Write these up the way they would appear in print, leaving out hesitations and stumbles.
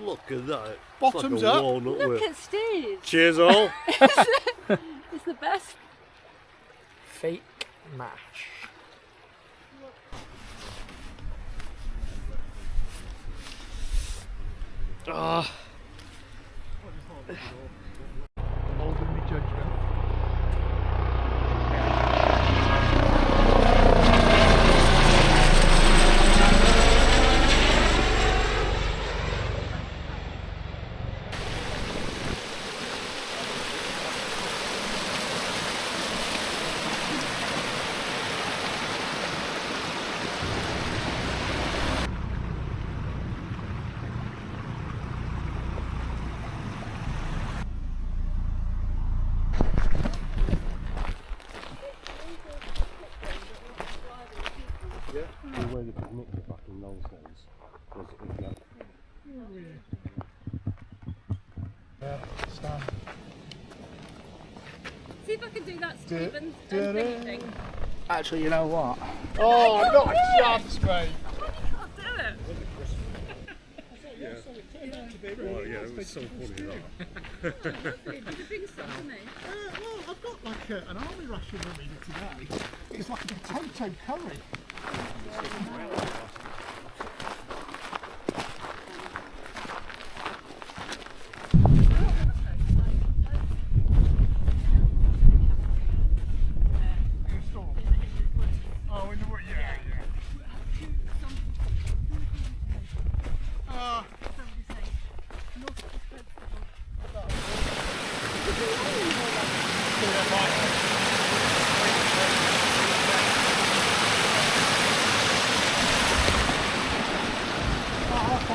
look at that. Bottoms like up. Look at Steve. Cheers all. It's the best. Fake mash. Ah. Holding me judgment. The way they nicked it back in those days was if you had Stand. See if I can do that, Stephen. Anything. Actually, you know what? Oh, not a chance, mate. I'll do it. well, yeah, it was so funny that. Did you bring some for me? Well, I've got like an army ration with me today. It's like a potato curry. Oh, in the wood, yeah, yeah.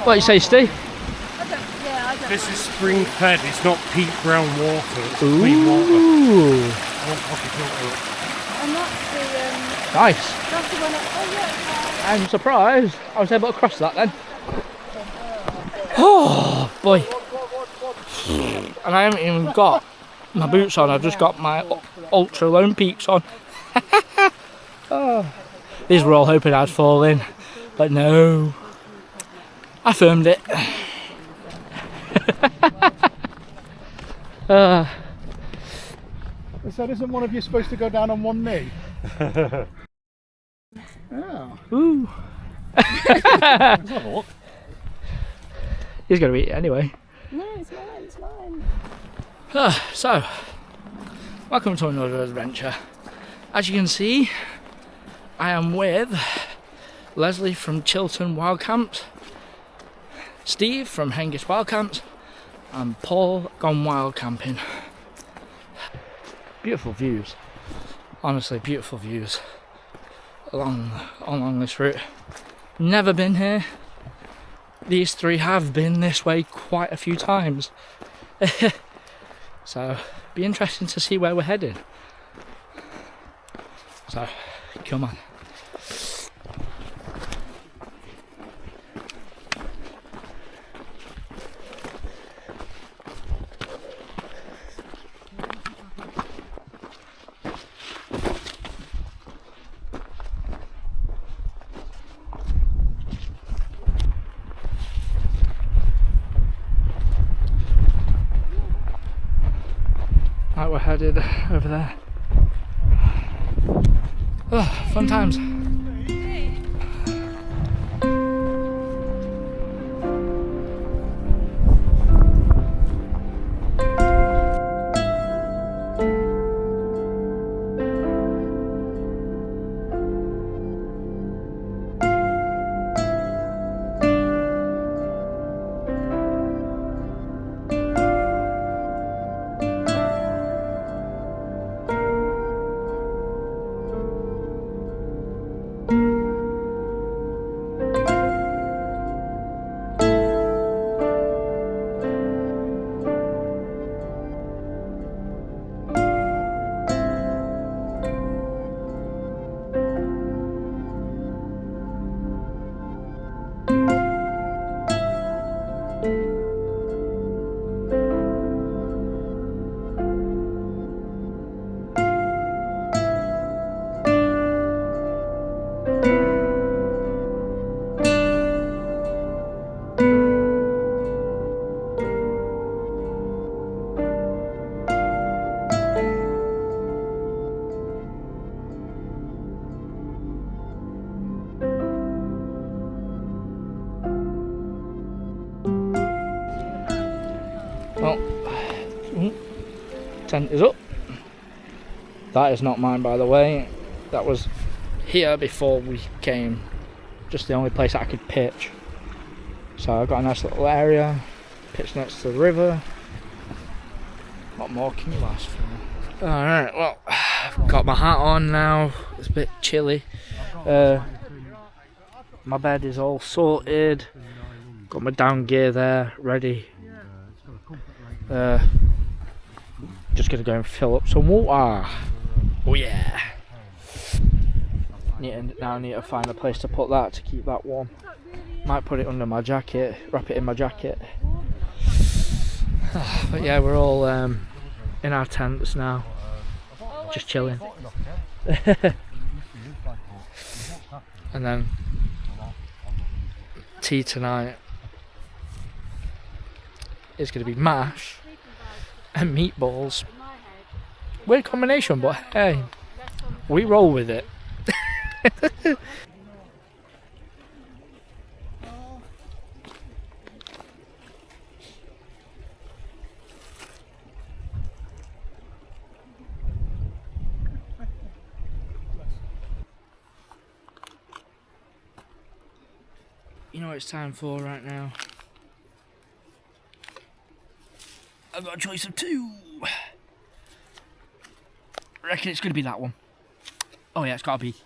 What you say, Steve? I don't This is spring fed, it's not peat brown water, it's clean water. Ooh, And that's the, nice. that's the one that, I'm surprised I was able to cross that then. Oh boy. And I haven't even got my boots on, I've just got my ultra lone peaks on. Oh. These were all hoping I'd fall in, but no. I filmed it. So isn't one of you supposed to go down on one knee? Oh. Ooh. He's going to eat it anyway. no, it's mine. So, welcome to another adventure. As you can see, I am with Leslie from Chiltern Wild Camps, Steve from Hengist Wild Camps, and Paul gone wild camping. Beautiful views, honestly beautiful views along this route. Never been here. These three have been this way quite a few times. So, be interesting to see where we're heading. So, come on. Right, we're headed over there. Oh, fun times. Well, tent is up. That is not mine, by the way. That was here before we came. Just the only place I could pitch. So I've got a nice little area. Pitch next to the river. What more can you ask for? Alright, well, I've got my hat on now. It's a bit chilly. My bed is all sorted. Got my down gear there, ready. Just gonna go and fill up some water. Oh yeah. Now I need to find a place to put that to keep that warm. Might put it under my jacket, wrap it in my jacket. But yeah, we're all in our tents now, just chilling. And then tea tonight is going to be mash and meatballs. Weird combination, but hey, we roll with it. You know what it's time for right now? I've got a choice of two. I reckon it's going to be that one. Oh yeah, it's got to be.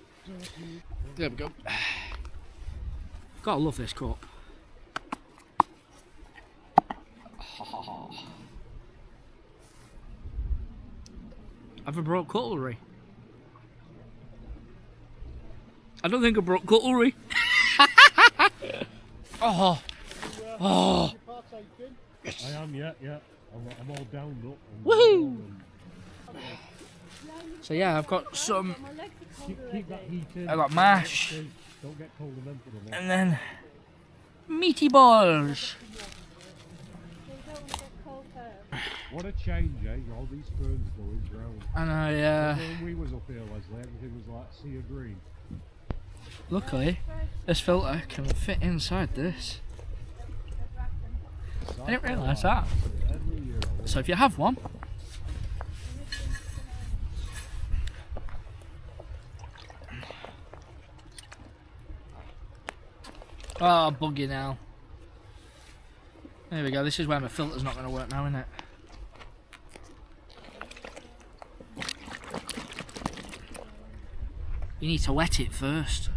There we go. Gotta love this cup. Have I brought cutlery? I don't think I brought cutlery. Oh. Oh. I am, yeah. I'm all downed up. Woohoo! So yeah, I've got some. Keep that heat in. I got mash. Don't get cold of them for the And then meaty balls. What a change, eh? All these ferns going brown. And I When we was up here, Leslie, everything was like sea of green. luckily this filter can fit inside this. I didn't realise that. So if you have one, oh buggy now. There we go, this is where my filter's not going to work now, isn't it? You need to wet it first.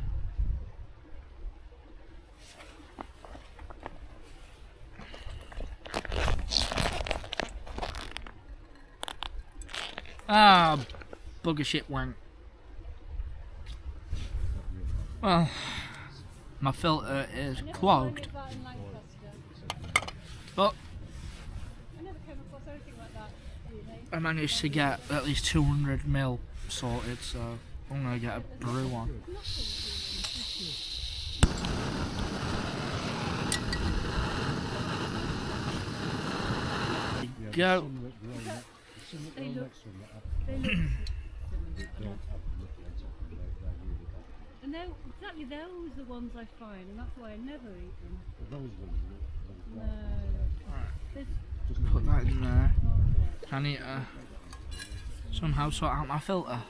Ah, bugger shit wank. Well, my filter is clogged. But I managed to get at least 200ml sorted, so I'm gonna get a brew on. Go. And they're, exactly those are the ones I find, and that's why I never eat them. No. Just put that in there. I need to somehow sort out my filter.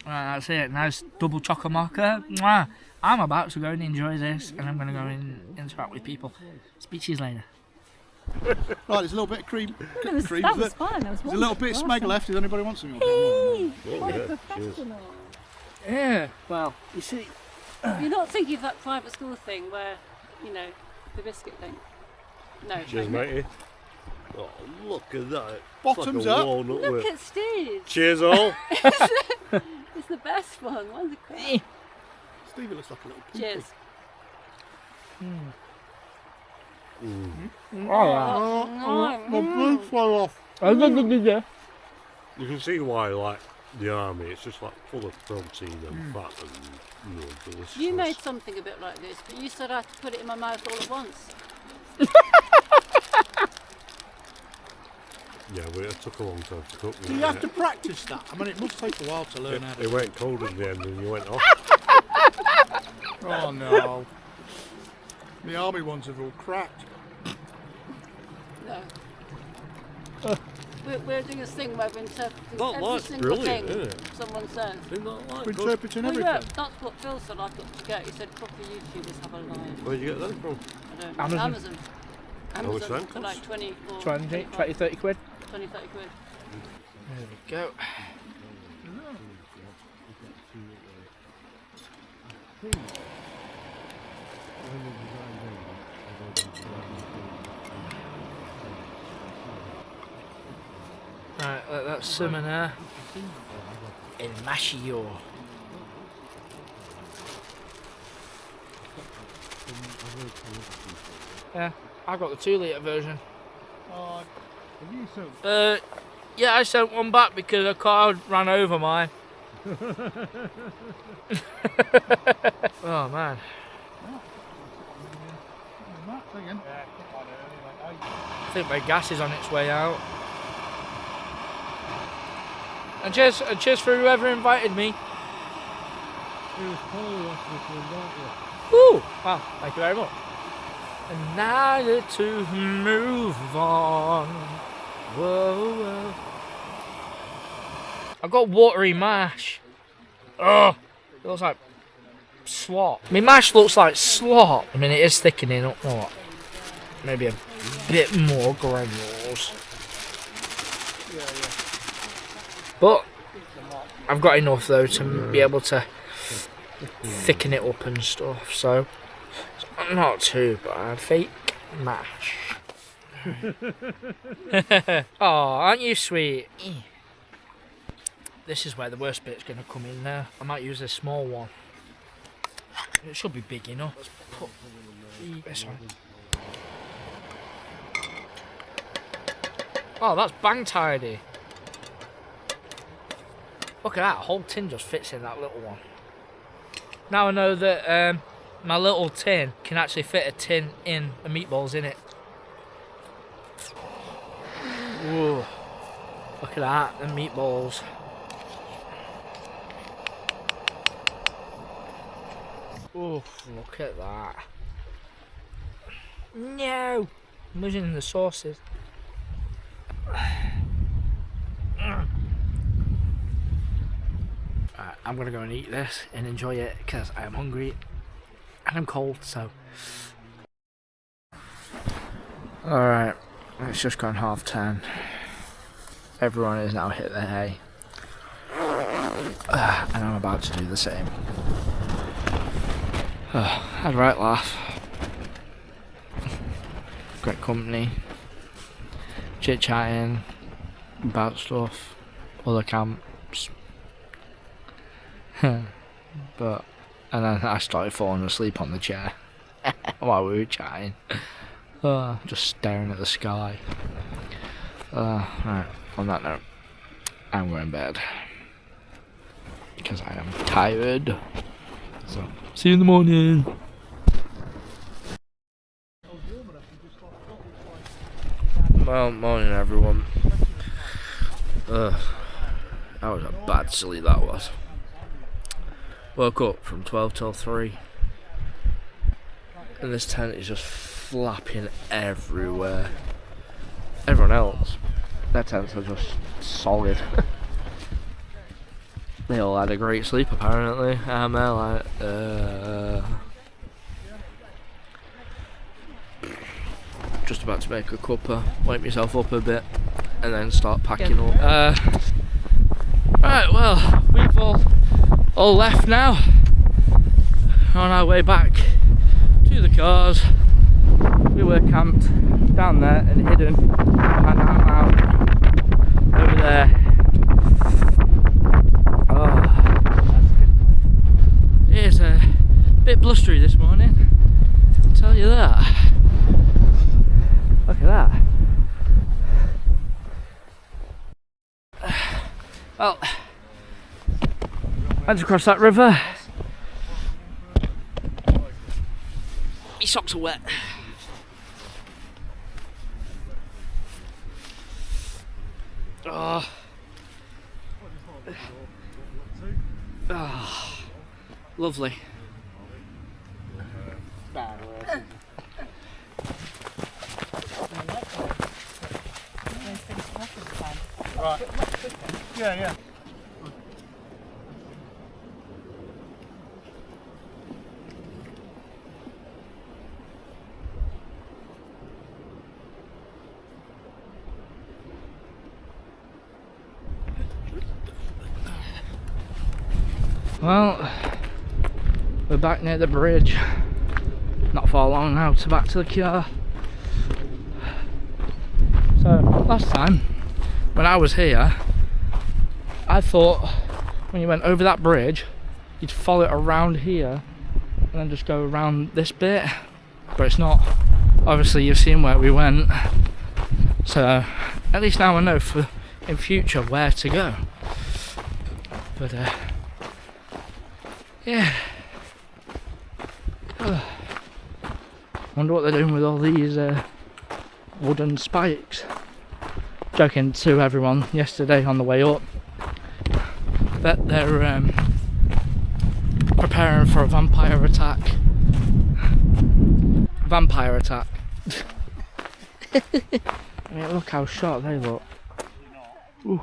Right, that's it. Nice double chocolate mocha. Mwah. I'm about to go and enjoy this, and I'm going to go and interact with people. Speak to you later. Right, there's a little bit of cream. That was fun. That was There's a little bit of smeg left. If anybody wants some, Quite professional. Yeah, well, you see. You're not thinking of that private school thing where, you know, the biscuit thing. No. Cheers, matey. Oh, look at that. Bottoms it's like a up. walnut Look whip. at Steve. Cheers, all. It's the best one. One's a crap. Stevie looks like a little poopy. Cheers. My boobs fell off. You can see why, like, the army, it's just like full of protein and fat and, you know, delicious. You made something a bit like this, but you said I had to put it in my mouth all at once. Yeah, but it took a long time to cook. Do you have to practice that? I mean, it must take a while to learn how to. It went cold in the end and you went off. Oh no. The army ones have all cracked. No. We're doing this thing where we're interpreting That every light's single brilliant, thing isn't it? someone says. Isn't that light We're good? interpreting Well, everything. yeah, that's what Phil said I've got to get. He said proper YouTubers have a light. Where'd you get them from? I don't know. Amazon. Amazon. How much Amazon that for like cost? 20 or 20, 25, 30 quid. 20, 30 quid. There we go. Right, let that simmer now. El mashio. Yeah, I got the 2 litre version. Have you so? Yeah, I sent one back because a car ran over mine. Oh man. Again. I think my gas is on its way out. And cheers for whoever invited me. It was Paul last weekend, weren't you? Woo! Wow, thank you very much. And now to move on. Whoa, whoa. I've got watery mash. Ugh! It looks like slop. My mash looks like slop. I mean, it is thickening up. What? Maybe a bit more granules. But I've got enough though to be able to thicken it up and stuff. So it's not too bad. Fake mash. Oh, aren't you sweet? This is where the worst bit's going to come in now. I might use a small one. It should be big enough. Let's put this on. Oh, that's bang tidy. Look at that, a whole tin just fits in that little one. Now I know that my little tin can actually fit a tin in the meatballs in it. Whoa. Look at that, the meatballs. Oh, look at that. No! I'm losing the sauces. I'm gonna go and eat this and enjoy it because I am hungry and I'm cold, so. Alright, it's just gone 10:30. Everyone has now hit their hay. And I'm about to do the same. Had a right laugh. Great company. Chit chatting about stuff, other camps. And then I started falling asleep on the chair while we were chatting. Just staring at the sky. Right, on that note, I'm going to bed because I am tired. So, see you in the morning. Well, morning everyone. That was a bad sleep, that was. Woke up from 12 till 3 and this tent is just flapping everywhere. Everyone else, their tents are just solid. They all had a great sleep apparently. And they're like, just about to make a cuppa, wake myself up a bit, and then start packing up. Right, well, we've all left now. On our way back to the cars. We were camped down there and hidden, and I'm out over there. It's a bit blustery this morning, I'll tell you that. Look at that. Well, I had to cross that river. My socks are wet. Oh. Oh. Lovely. Right. Yeah, yeah. Well, we're back near the bridge. Not far long now to back to the car. So last time when I was here, I thought when you went over that bridge you'd follow it around here and then just go around this bit, but it's not. Obviously you've seen where we went, so at least now I know for in future where to go. But yeah, wonder what they're doing with all these wooden spikes. Joking to everyone yesterday on the way up that they're preparing for a vampire attack. Vampire attack. I mean, look how short they look. Oof.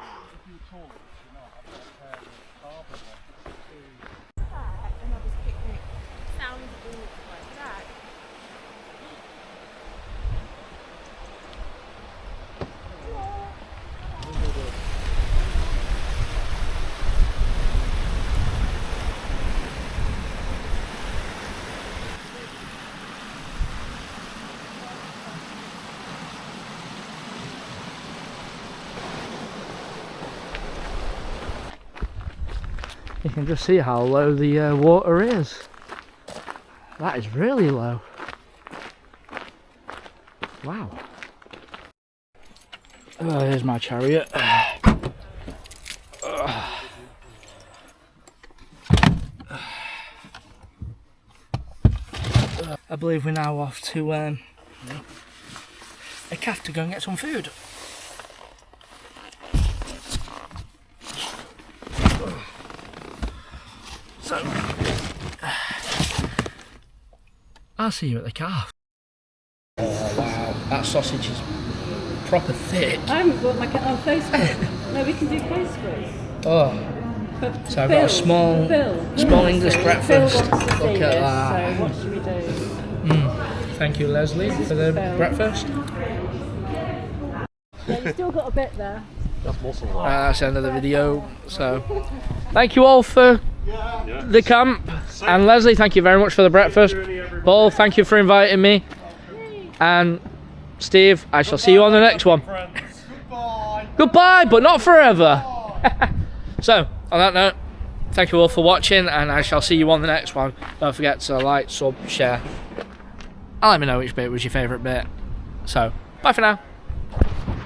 You can just see how low the water is. That is really low. Wow. Oh, here's my chariot. I believe we're now off to a cafe to go and get some food. So, I'll see you at the car. Oh wow, that sausage is proper thick. I haven't got my on Facebook. No, we can do Facebook. Oh, But so I've got a small English breakfast. Phil wants to see Look at this, that. so what should we do? Thank you, Leslie, for the breakfast. Yeah, you've still got a bit there. That's the end of the video. So, thank you all for the camp, and Leslie, thank you very much for the breakfast. Paul, thank you for inviting me, and Steve, I shall see you on the next one. Goodbye, but not forever. So, on that note, thank you all for watching, and I shall see you on the next one. Don't forget to like, sub, share, and let me know which bit was your favourite bit. So, bye for now.